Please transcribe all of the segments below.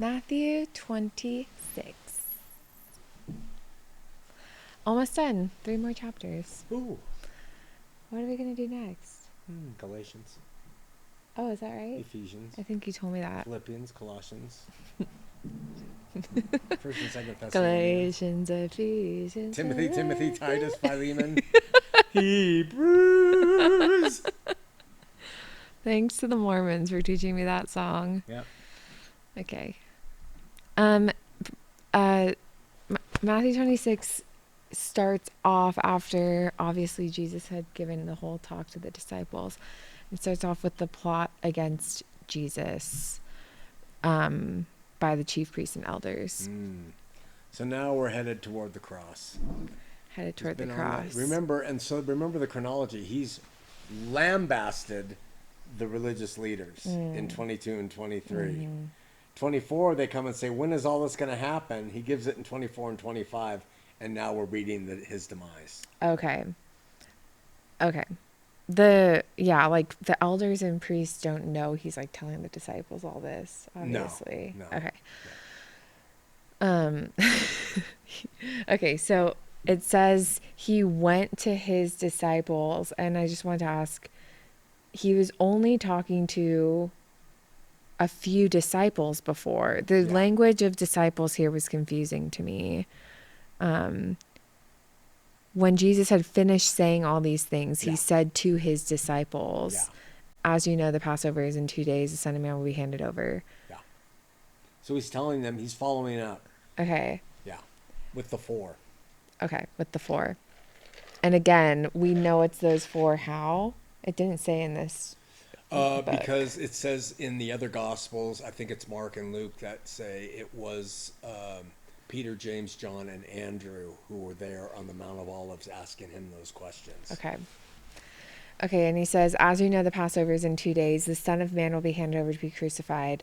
Matthew 26. Almost done. 3 more chapters. Ooh. What are we going to do next? Galatians. Oh, is that right? Ephesians. I think you told me that. Philippians, Colossians. First and second Thessalonians. Galatians, Ephesians. Timothy, Titus, Philemon. Hebrews. Thanks to the Mormons for teaching me that song. Yep. Okay. Matthew 26 starts off after, obviously, Jesus had given the whole talk to the disciples. It starts off with the plot against Jesus by the chief priests and elders. So now we're headed toward the cross. Headed toward the cross. Remember the chronology. He's lambasted the religious leaders in 22 and 23. 24, they come and say, when is all this going to happen? He gives it in 24 and 25, and now we're reading his demise. Okay. The elders and priests don't know he's like telling the disciples all this, obviously. No. Okay. Okay, so it says he went to his disciples, and I just wanted to ask, he was only talking to a few disciples before. The language of disciples here was confusing to me. When Jesus had finished saying all these things, he said to his disciples, as you know, the Passover is in 2 days, the Son of Man will be handed over. Yeah. So he's telling them, he's following up. Okay. Yeah. With the 4. Okay, with the 4. And again, we know it's those 4 how? It didn't say in this because it says in the other Gospels, I think it's Mark and Luke, that say it was Peter, James, John, and Andrew who were there on the Mount of Olives asking him those questions. Okay, and he says, as you know, the Passover is in 2 days. The Son of Man will be handed over to be crucified.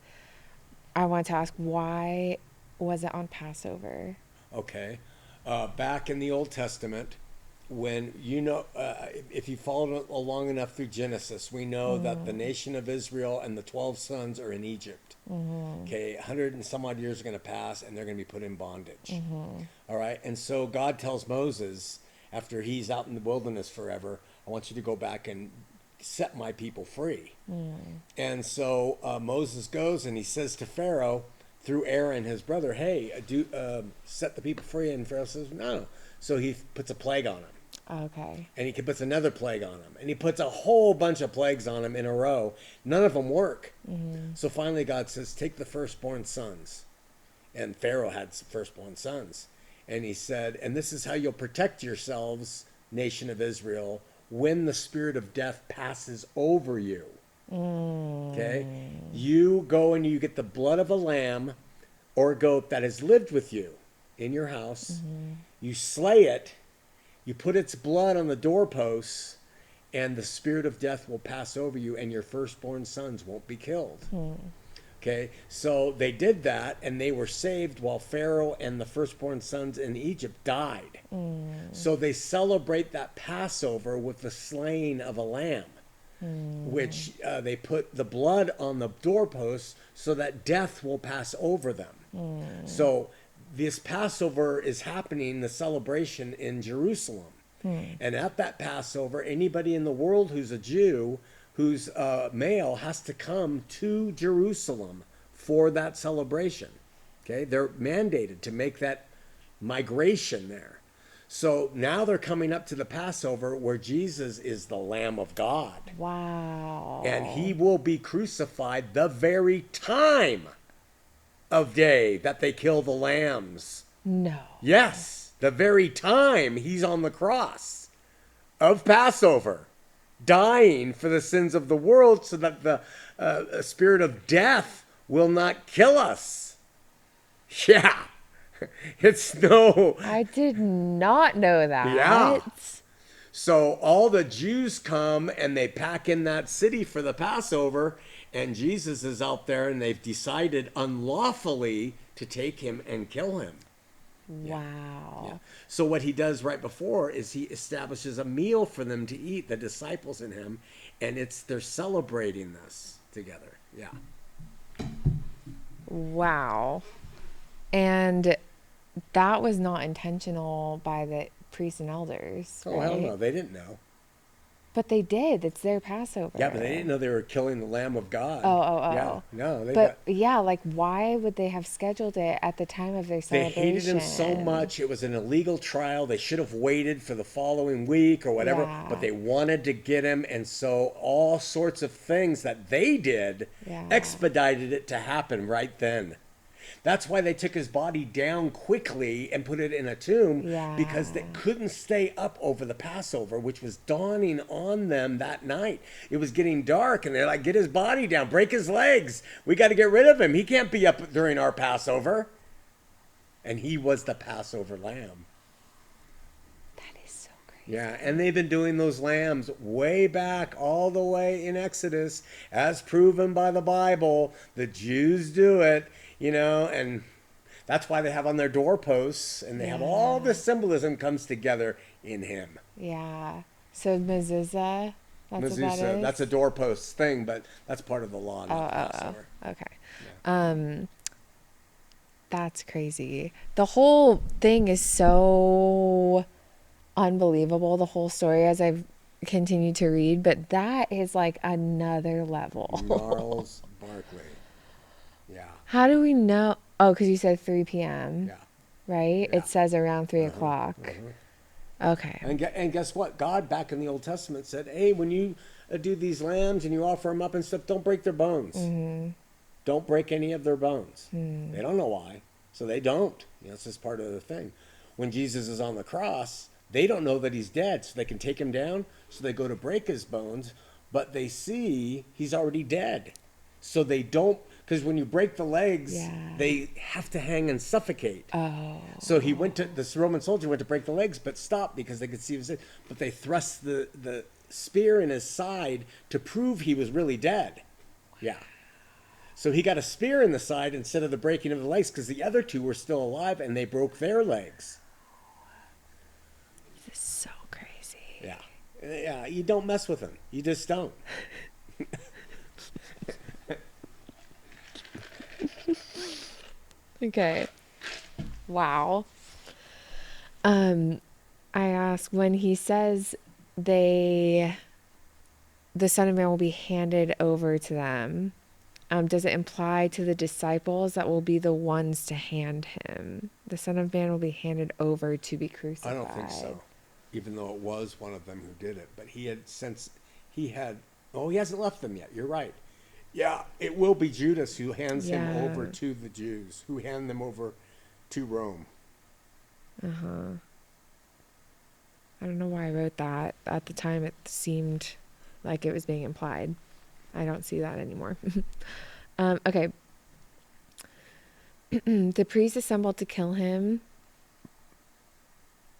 I want to ask, why was it on Passover? Okay. Back in the Old Testament, when if you follow along enough through Genesis, we know that the nation of Israel and the 12 sons are in Egypt. Okay, 100 and some odd years are going to pass, and they're going to be put in bondage. All right, and so God tells Moses, after he's out in the wilderness forever, I want you to go back and set my people free. And so Moses goes and he says to Pharaoh, through Aaron, his brother, hey, set the people free. And Pharaoh says, no. So he puts a plague on him. Okay. And he puts another plague on him. And he puts a whole bunch of plagues on him in a row. None of them work. So finally God says, take the firstborn sons. And Pharaoh had firstborn sons. And he said, and this is how you'll protect yourselves, nation of Israel, when the spirit of death passes over you. Okay? You go and you get the blood of a lamb or a goat that has lived with you in your house. You slay it. You put its blood on the doorposts, and the spirit of death will pass over you, and your firstborn sons won't be killed. Okay? So they did that, and they were saved while Pharaoh and the firstborn sons in Egypt died. So they celebrate that Passover with the slaying of a lamb. Which they put the blood on the doorposts so that death will pass over them. So this Passover is happening, the celebration in Jerusalem. And at that Passover, anybody in the world who's a Jew, who's male, has to come to Jerusalem for that celebration. Okay, they're mandated to make that migration there. So now they're coming up to the Passover where Jesus is the Lamb of God. Wow. And he will be crucified the very time of day that they kill the lambs. No. Yes, the very time he's on the cross of Passover, dying for the sins of the world so that the spirit of death will not kill us. Yeah. I did not know that. Yeah. So all the Jews come and they pack in that city for the Passover, and Jesus is out there, and they've decided unlawfully to take him and kill him. Wow. Yeah. So what he does right before is he establishes a meal for them to eat, the disciples and him, and they're celebrating this together. Yeah. Wow. And that was not intentional by the priests and elders, Oh, hell right? no. They didn't know. But they did. It's their Yeah, but they didn't Passover. know they were killing the Lamb of Oh, God. oh, Yeah, oh. no, they got. But yeah, like why would they have scheduled it at the time of their They hated him so celebration? much. It was an illegal trial. They should have waited for the following week or whatever, but Yeah. they wanted to get him. And so all sorts of things that they did Yeah. expedited it to happen right then. That's why they took his body down quickly and put it in a tomb because they Yeah. couldn't stay up over the Passover, which was dawning on them that night. It was getting dark, and they're like, get his body down, break his legs. We got to get rid of him. He can't be up during our Passover. And he was the Passover lamb. That is so crazy. Yeah, and they've been doing those lambs way back, all the way in Exodus, as proven by the Bible. The Jews do it, and that's why they have on their doorposts, and they have all Yeah. the symbolism comes together in him. Yeah. So mezuzah, that's what that Mezuzah, that's a is? doorpost thing, but that's part of the law, Oh, not the oh, oh. Passover. Okay. That's crazy. The whole thing is so unbelievable, the whole story as I've continued to read, but that is like another level. Gnarls Barkley. Yeah, How do we know? Oh, because you said 3 p.m., yeah, right? yeah. It says around 3 o'clock. Okay. And guess what? God back in the Old Testament said, "Hey, when you do these lambs and you offer them up and stuff, don't break their bones. Don't break any of their bones." They don't know why, so they don't. It's just part of the thing. When Jesus is on the cross, they don't know that he's dead, so they can take him down. So they go to break his bones, but they see he's already dead, so they don't. Because when you break the legs, Yeah. they have to hang and suffocate. Oh. So this Roman soldier went to break the legs, but stopped because they could see he was dead. But they thrust the spear in his side to prove he was really dead. Yeah. So he got a spear in the side instead of the breaking of the legs because the other two were still alive and they broke their legs. This is so crazy. Yeah. Yeah, you don't mess with them. You just don't. Okay. Wow. I ask when he says the Son of Man will be handed over to them, does it imply to the disciples that will be the ones to hand him? The Son of Man will be handed over to be I crucified. don't think so. Even though it was one of them who did it. But he hasn't left them yet. You're right. Yeah, it will be Judas who hands him over Yeah. to the Jews, who hand them over to Rome. I don't know why I wrote that. At the time, it seemed like it was being implied. I don't see that anymore. Okay. The priests assembled to kill him.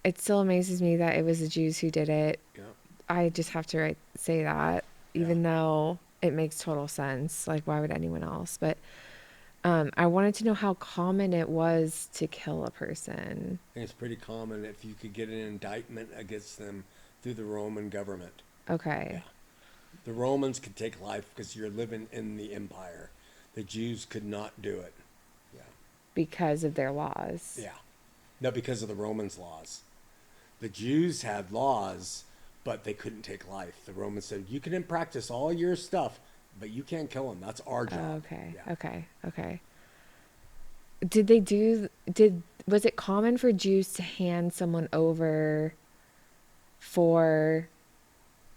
It still amazes me that it was the Jews who did it. Yeah. I just have to say that, even though it makes total sense. Like, why would anyone else? But I wanted to know how common it was to kill a person. I think it's pretty common if you could get an indictment against them through the Roman government. Okay. Yeah. The Romans could take life because you're living in the empire. The Jews could not do it. Yeah. Because of their laws. Yeah. No, because of the Romans' laws. The Jews had laws, but they couldn't take life. The Romans said, you can practice all your stuff, but you can't kill them. That's our job. Okay. Yeah. Okay. Was it common for Jews to hand someone over for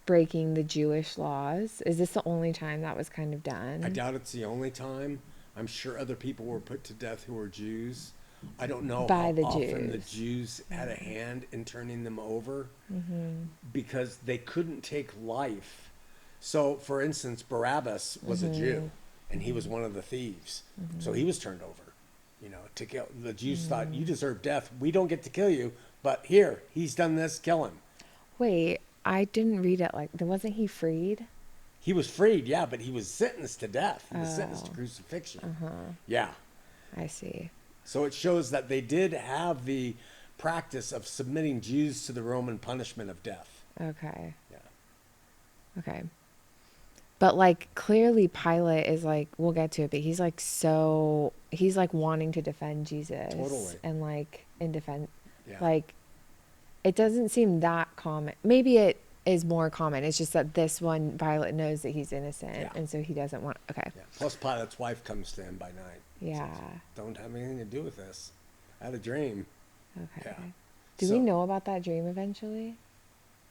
breaking the Jewish laws? Is this the only time that was kind of done? I doubt it's the only time. I'm sure other people were put to death who were Jews. I don't know By how the often the Jews. Jews had a hand in turning them over because they couldn't take life. So, for instance, Barabbas was a Jew, and he was one of the thieves. So he was turned over, to kill. The Jews thought, you deserve death. We don't get to kill you, but here, he's done this, kill him. Wait, I didn't read it wasn't he freed? He was freed, yeah, but he was sentenced to death. He was sentenced to crucifixion. Yeah. I see. So it shows that they did have the practice of submitting Jews to the Roman punishment of death. Okay. Yeah. Okay. But like clearly Pilate is like, we'll get to it, but he's like wanting to defend Jesus. Totally. And like in defense, Yeah. like it doesn't seem that common. Maybe it is more common. It's just that this one Pilate knows that he's innocent, Yeah. and so he doesn't want. Okay. Yeah. Plus, Pilate's wife comes to him by night. Yeah. Says, don't have anything to do with this. I had a dream. Okay. Yeah. Do So- we know about that dream eventually?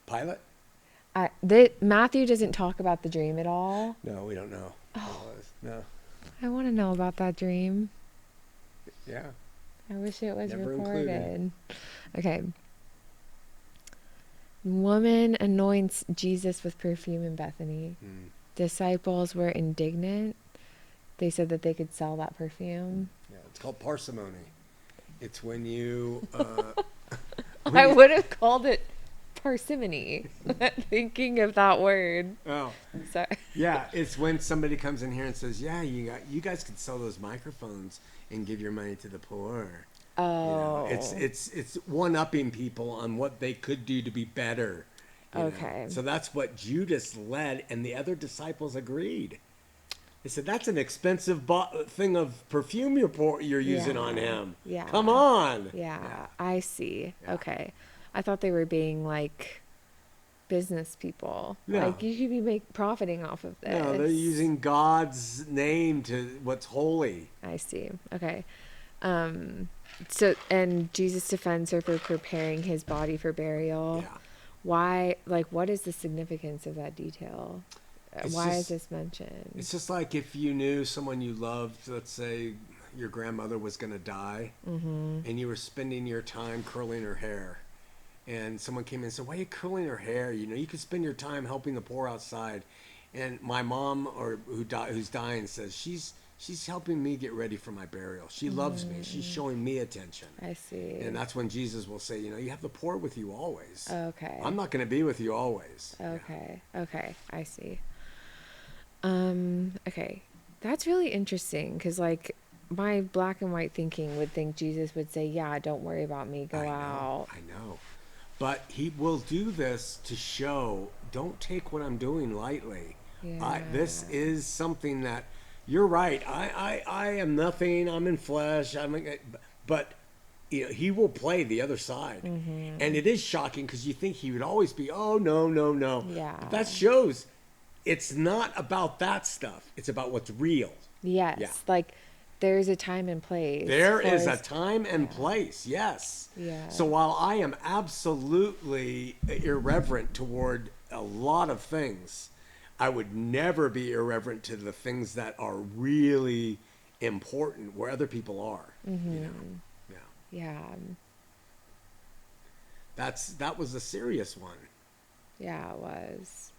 Pilate? Matthew doesn't talk about the dream at all. No, we don't know. Oh. No. I want to know about that dream. Yeah. I wish it was Never recorded. included. Okay. Woman anoints Jesus with perfume in Bethany. Disciples were indignant. They said that they could sell that perfume. Yeah. It's called parsimony. It's when you. I would have called it parsimony. Thinking of that word. Oh. Sorry. Yeah, it's when somebody comes in here and says, "Yeah, you guys could sell those microphones and give your money to the poor." Oh. It's one-upping people on what they could do to be better. you know. Okay. So that's what Judas led, and the other disciples agreed. They said, "That's an expensive thing of perfume you're using on him. Yeah. Come on." Yeah, I see. Yeah. Okay. I thought they were being like business people. No. Like you should be profiting off of this. No, they're using God's name to what's holy. I see. Okay. So, and Jesus defends her for preparing his body for burial. Yeah. Why, like, what is the significance of that detail? It's Why is just- this mentioned? It's just like if you knew someone you loved, let's say your grandmother was going to die, and you were spending your time curling her hair. And someone came in and said, "Why are you curling her hair? You know, you could spend your time helping the poor outside." And my mom, who's dying, says, she's helping me get ready for my burial. She loves me. She's showing me attention. I see. And that's when Jesus will say, you know, you have the poor with you always. Okay. I'm not going to be with you always. Okay. Okay. I see. Okay. That's really interesting because, like, my black and white thinking would think Jesus would say, yeah, don't worry about me. Go out. I know. But he will do this to show, don't take what I'm doing lightly. Yeah. This is something that, you're right. I am nothing. I'm in flesh. But you know, he will play the other side. And it is shocking because you think he would always be, oh, no. Yeah. But that shows it's not about that stuff. It's about what's real. Yes. Yeah. Like, there's a time and place. There is a his- time and place, yes. Yeah. So while I am absolutely irreverent toward a lot of things, I would never be irreverent to the things that are really important where other people are. You know? Yeah. Yeah. That was a serious one. Yeah, it was.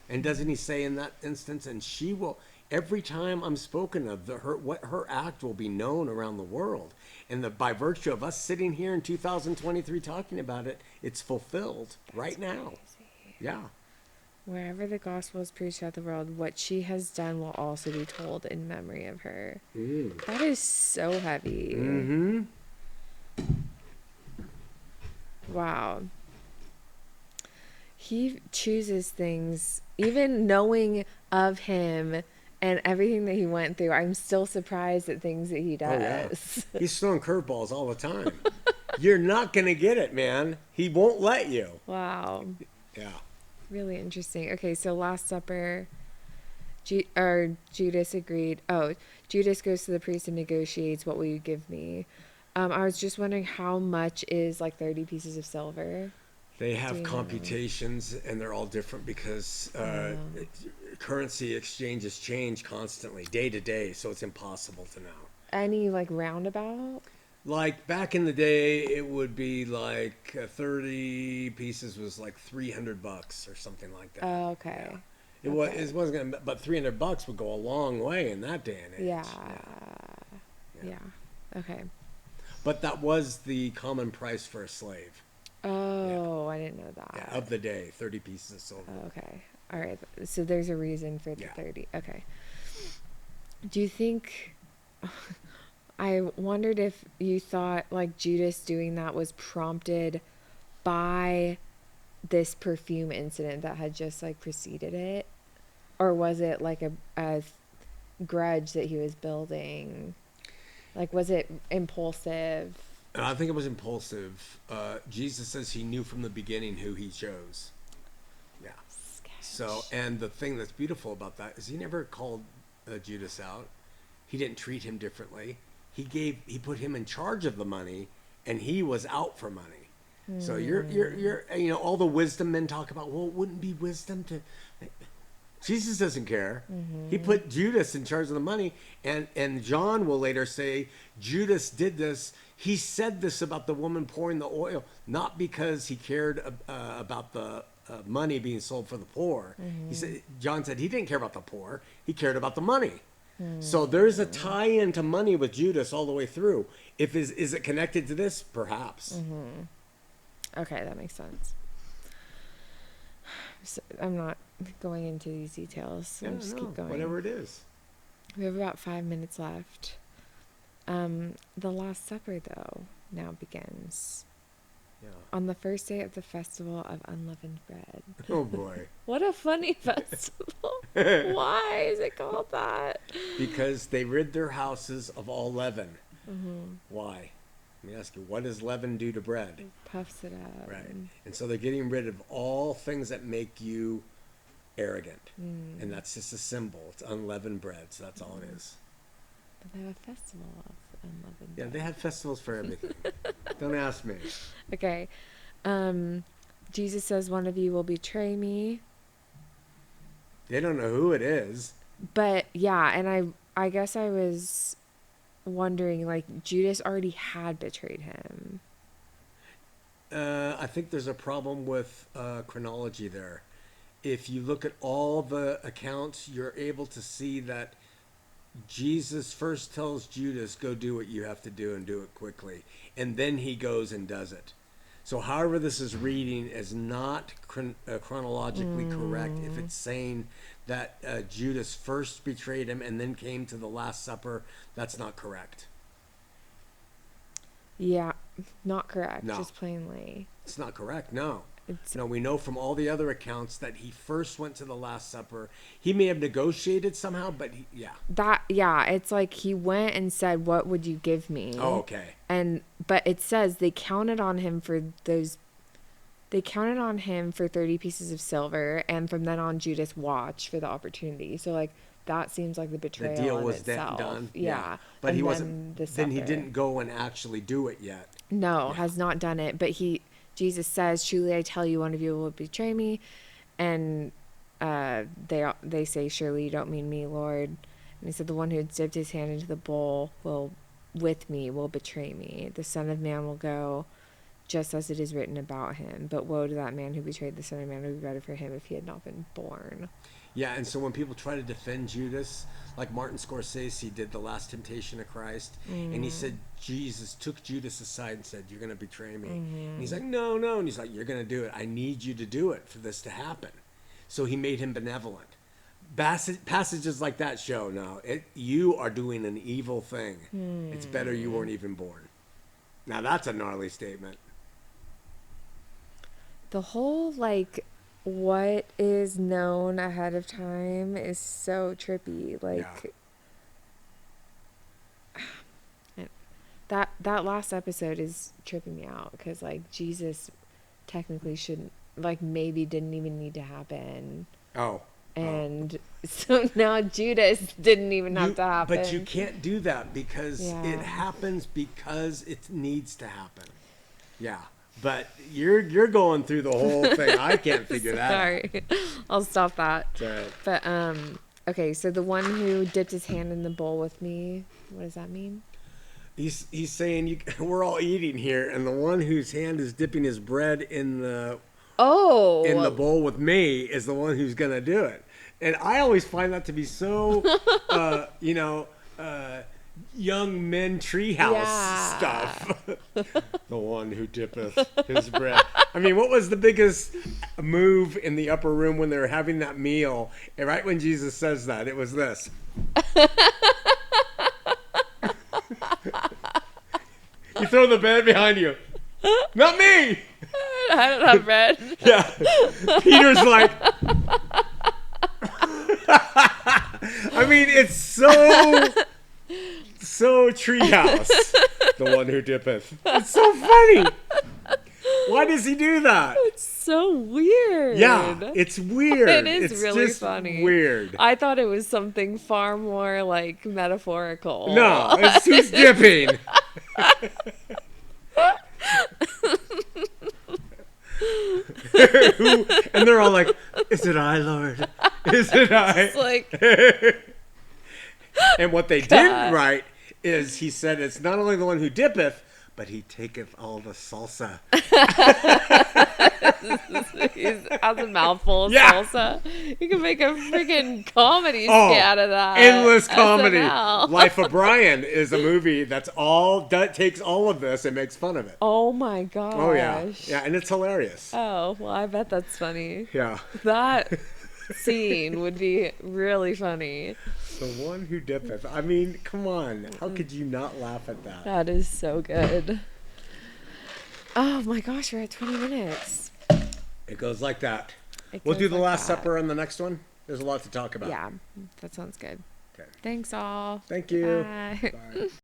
And doesn't he say in that instance, and she will, every time I'm spoken of, what her act will be known around the world. And by virtue of us sitting here in 2023 talking about it, it's fulfilled right now. Crazy. Yeah. Wherever the gospel is preached throughout the world, what she has done will also be told in memory of her. That is so heavy. Mm-hmm. Wow. He chooses things, even knowing of him and everything that he went through. I'm still surprised at things that he does. Oh, yeah. He's throwing curveballs all the time. You're not going to get it, man. He won't let you. Wow. Yeah. Really interesting. Okay, so Last Supper, Judas agreed. Oh, Judas goes to the priest and negotiates, what will you give me? I was just wondering how much is like 30 pieces of silver? They Do have you know? computations, and they're all different because currency exchanges change constantly, day to day, so it's impossible to know. Any like roundabout? Like back in the day, it would be like 30 pieces was like $300 or something like that. Oh, okay. It wasn't gonna, but $300 would go a long way in that day and age. Yeah. Okay. But that was the common price for a slave. Oh, I didn't know that. Yeah, of the day, 30 pieces of silver. Okay. All right. So there's a reason for the 30. Okay. Do you think... I wondered if you thought like Judas doing that was prompted by this perfume incident that had just like preceded it. Or was it like a grudge that he was building? Like, was it impulsive? I think it was impulsive. Jesus says he knew from the beginning who he chose. Yeah. Sketch. So, and the thing that's beautiful about that is he never called Judas out. He didn't treat him differently. He put him in charge of the money, and he was out for money. So you're all the wisdom men talk about. Well, it wouldn't be wisdom to. Jesus doesn't care. He put Judas in charge of the money, and John will later say Judas did this. He said this about the woman pouring the oil, not because he cared about the money being sold for the poor. He said John said he didn't care about the poor. He cared about the money. So there's a tie-in to money with Judas all the way through. Is it connected to this? Perhaps. Okay, that makes sense. So I'm not going into these details. So Yeah, just keep going. Whatever it is. We have about 5 minutes left. The Last Supper, though, now begins. Yeah. On the first day of the festival of unleavened bread. Oh boy. What a funny festival. Why is it called that? Because they rid their houses of all leaven. Why? Let me ask you, what does leaven do to bread? It puffs it up. Right. And so they're getting rid of all things that make you arrogant. And that's just a symbol. It's unleavened bread. So that's all it is. But they have a festival of unleavened Yeah, bread. they had festivals for everything. Don't ask me. Okay. Jesus says one of you will betray me. They don't know who it is. But yeah, and I guess I was wondering, like, Judas already had betrayed him. I think there's a problem with chronology there. If you look at all the accounts, you're able to see that Jesus first tells Judas, go do what you have to do and do it quickly. And then he goes and does it. So however this is reading is not chronologically correct. If it's saying that Judas first betrayed him and then came to the Last Supper, that's not correct. Yeah, not correct, No. just plainly. It's not correct, no. It's No, we know from all the other accounts that he first went to the Last Supper. He may have negotiated somehow, but it's like he went and said, "What would you give me?" Oh, okay. But it says they counted on him for 30 pieces of silver, and from then on Judas watched for the opportunity. So like that seems like the betrayal The deal in was itself. done. Yeah. But And he then wasn't. the Then he supper. didn't go and actually do it yet. No, has not done it. But Jesus says, "Truly I tell you, one of you will betray me." And they say, "Surely you don't mean me, Lord." And he said, "The one who dipped his hand into the bowl will betray me. The Son of Man will go just as it is written about him. But woe to that man who betrayed the Son of Man. It would be better for him if he had not been born." Yeah, and so when people try to defend Judas, like Martin Scorsese did The Last Temptation of Christ, and he said Jesus took Judas aside and said, "You're going to betray me." And he's like, "No, no." And he's like, "You're going to do it. I need you to do it for this to happen." So he made him benevolent. Passages like that show, no, you are doing an evil thing. It's better you weren't even born. Now that's a gnarly statement. The whole, like, what is known ahead of time is so trippy. Like, that last episode is tripping me out because, like, Jesus technically shouldn't, like, maybe didn't even need to happen. Oh. And so now Judas didn't even have to happen. But you can't do that because it happens because it needs to happen. Yeah. But you're going through the whole thing. I can't figure that out. Sorry. I'll stop that. It's all right. But, okay, so the one who dipped his hand in the bowl with me, what does that mean? He's saying we're all eating here, and the one whose hand is dipping his bread in the bowl with me is the one who's gonna do it. And I always find that to be so, young men treehouse stuff. The one who dippeth his bread. I mean, what was the biggest move in the upper room when they were having that meal? And right when Jesus says that, it was this. You throw the bread behind you. Not me. I don't have bread. Yeah. Peter's like. mean, it's so Treehouse. The one who dippeth. It's so funny. Why does he do that? It's so weird. Yeah, it's weird. It is it's really just funny. Weird. I thought it was something far more like metaphorical. No, it's who's dipping. And they're all like, "Is it I, Lord? Is it I?" It's like, And what they didn't write is he said it's not only the one who dippeth, but he taketh all the salsa. he has a mouthful of Yeah. salsa. You can make a freaking comedy skit out of that. Endless comedy. SNL. Life of Brian is a movie that takes all of this and makes fun of it. Oh my gosh. Oh yeah, yeah, and it's hilarious. Oh, well, I bet that's funny. Yeah. That scene would be really funny. The one who dippeth. I mean, come on. How could you not laugh at that? That is so good. Oh my gosh, we're at 20 minutes. It goes like that. It We'll goes do the like Last that. Supper on the next one. There's a lot to talk about. Yeah, that sounds good. Okay. Thanks all. Thank you. Bye. Bye.